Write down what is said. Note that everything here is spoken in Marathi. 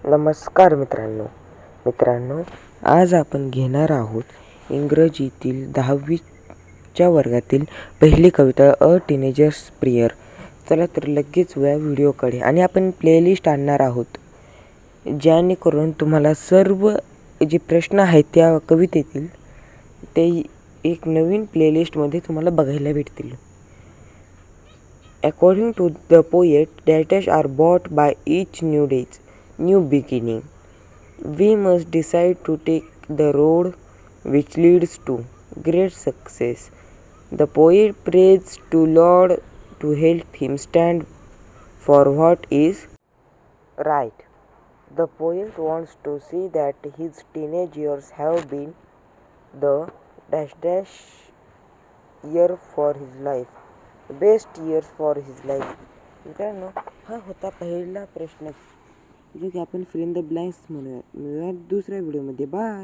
नमस्कार मित्रांनो, आज आपण घेणार आहोत इंग्रजीतील 10वीच्या वर्गातील पहिली कविता अ टीनेजर्स प्रेयर. चला तर लगेच व्हिडिओकडे. आणि आपण प्लेलिस्ट आणणार आहोत जेणेकरून तुम्हाला सर्व जे प्रश्न आहेत त्या कवितेतील ते एक नवीन प्लेलिस्टमध्ये तुम्हाला बघायला भेटतील. According to the poet, days are bought by each new beginning. We must decide to take the road which leads to great success. The poet prays to Lord to help him stand for what is right. The poet wants to see that his teenage years have been the dash year for his life. Best years for his life. मित्रांनो, हा होता पहिला प्रश्न जो की आपण फिल इन द ब्लँक्स म्हणूया दुसऱ्या व्हिडिओमध्ये. बाय.